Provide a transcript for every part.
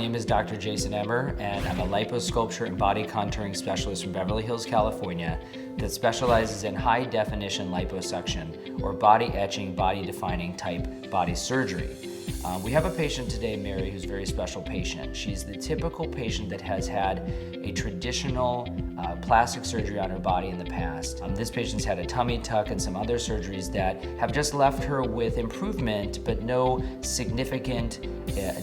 name is Dr. Jason Emer, and I'm a liposculpture and body contouring specialist from Beverly Hills, California, that specializes in high-definition liposuction, or body etching, body-defining type body surgery. We have a patient today, Mary, who's a very special patient. She's the typical patient that has had a traditional plastic surgery on her body in the past. This patient's had a tummy tuck and some other surgeries that have just left her with improvement, but no significant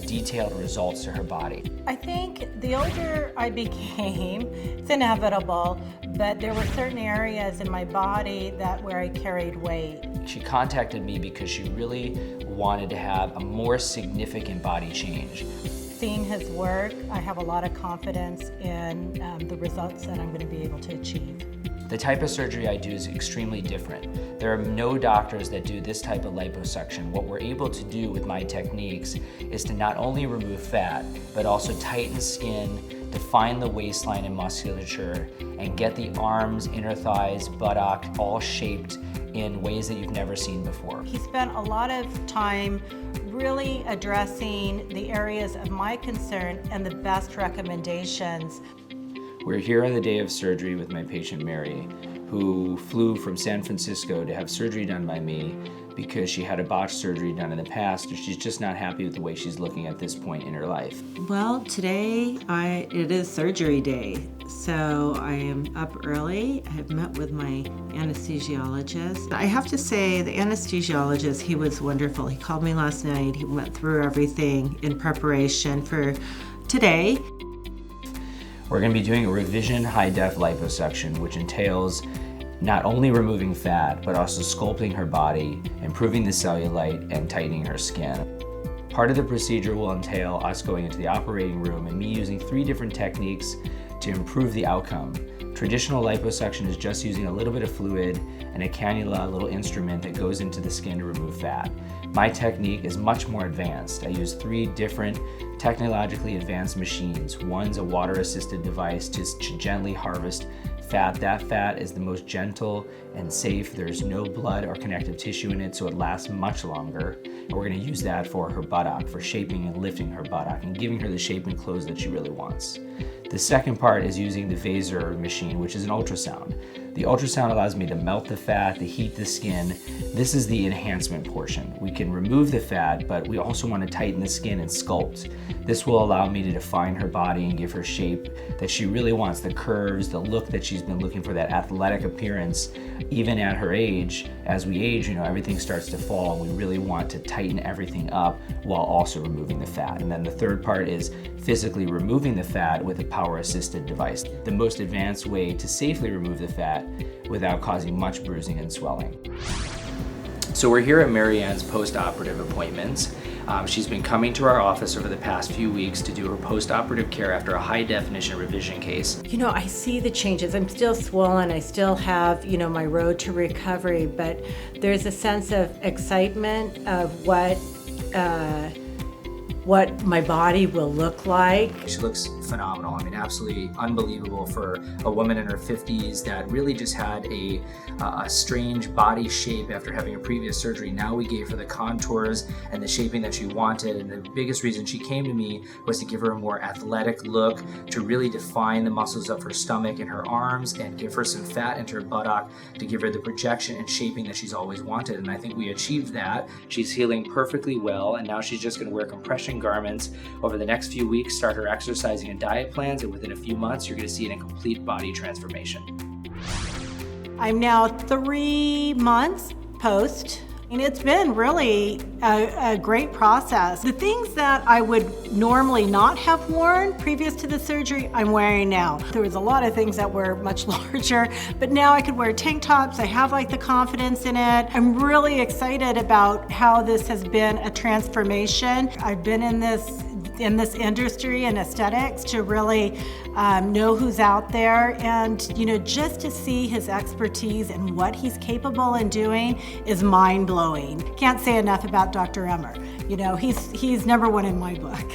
detailed results to her body. I think the older I became, it's inevitable, but there were certain areas in my body where I carried weight. She contacted me because she really wanted to have a more significant body change. Seeing his work, I have a lot of confidence in the results that I'm going to be able to achieve. The type of surgery I do is extremely different. There are no doctors that do this type of liposuction. What we're able to do with my techniques is to not only remove fat, but also tighten skin, define the waistline and musculature, and get the arms, inner thighs, buttock all shaped in ways that you've never seen before. He spent a lot of time really addressing the areas of my concern and the best recommendations. We're here on the day of surgery with my patient Mary, who flew from San Francisco to have surgery done by me because she had a botched surgery done in the past, or she's just not happy with the way she's looking at this point in her life. Well, today it is surgery day, so I am up early. I have met with my anesthesiologist. I have to say, the anesthesiologist, he was wonderful. He called me last night. He went through everything in preparation for today. We're going to be doing a revision high-def liposuction, which entails not only removing fat, but also sculpting her body, improving the cellulite, and tightening her skin. Part of the procedure will entail us going into the operating room and me using 3 different techniques to improve the outcome. Traditional liposuction is just using a little bit of fluid and a cannula, a little instrument that goes into the skin to remove fat. My technique is much more advanced. I use 3 different technologically advanced machines. One's a water-assisted device to gently harvest fat. That fat is the most gentle and safe. There's no blood or connective tissue in it, so it lasts much longer. And we're going to use that for her buttock, for shaping and lifting her buttock and giving her the shape and clothes that she really wants. The second part is using the Vaser machine, which is an ultrasound. The ultrasound allows me to melt the fat, to heat the skin. This is the enhancement portion. We can remove the fat, but we also want to tighten the skin and sculpt. This will allow me to define her body and give her shape that she really wants, the curves, the look that she's been looking for, that athletic appearance. Even at her age, as we age, everything starts to fall, and we really want to tighten everything up while also removing the fat. And then the third part is physically removing the fat with a power-assisted device, the most advanced way to safely remove the fat without causing much bruising and swelling. So we're here at Mary Ann's post-operative appointments. She's been coming to our office over the past few weeks to do her post-operative care after a high-definition revision case. I see the changes. I'm still swollen. I still have, my road to recovery, but there's a sense of excitement of what my body will look like. She looks phenomenal. Absolutely unbelievable for a woman in her 50s that really just had a strange body shape after having a previous surgery. Now we gave her the contours and the shaping that she wanted, and the biggest reason she came to me was to give her a more athletic look, to really define the muscles of her stomach and her arms, and give her some fat into her buttock to give her the projection and shaping that she's always wanted. And I think we achieved that. She's healing perfectly well, and now she's just going to wear compression garments over the next few weeks, start her exercising and diet plans, and within a few months you're going to see a complete body transformation. I'm now 3 months post, and it's been really a great process. The things that I would normally not have worn previous to the surgery, I'm wearing now. There was a lot of things that were much larger, but now I could wear tank tops. I have the confidence in it. I'm really excited about how this has been a transformation. I've been in this industry and aesthetics to really know who's out there, and just to see his expertise and what he's capable in doing is mind-blowing. Can't say enough about Dr. Emer. He's number one in my book.